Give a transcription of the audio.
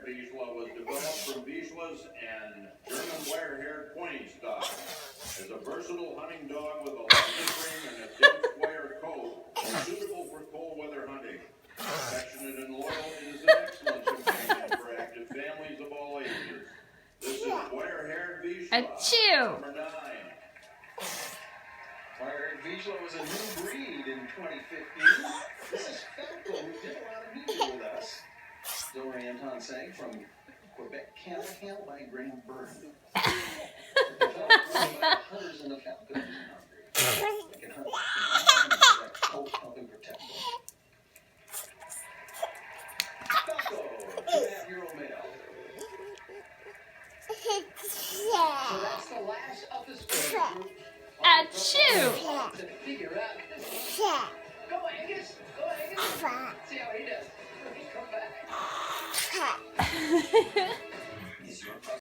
Vizsla was developed from Vizsla's and German wire-haired pointing stock. As a versatile hunting dog with a lovely frame and a dense wire coat, suitable for cold weather hunting. Affectionate and loyal, it is an excellent companion for active families of all ages. This is wire-haired Vizsla. Achoo! Number 9. Wire-haired Vizsla was a new breed in 2015. This is Falco, who did a lot of media with us. Dory Anton sang from Quebec, Canada, handled by Graham Byrne. Hunters in the Falcon isn't hungry. They can hunt that coat helping protect them. Falco, 2.5-year-old male. So that's the last of the spring group. Achoo! To figure out this one. Go Angus! Go Angus! See how he does. Come back.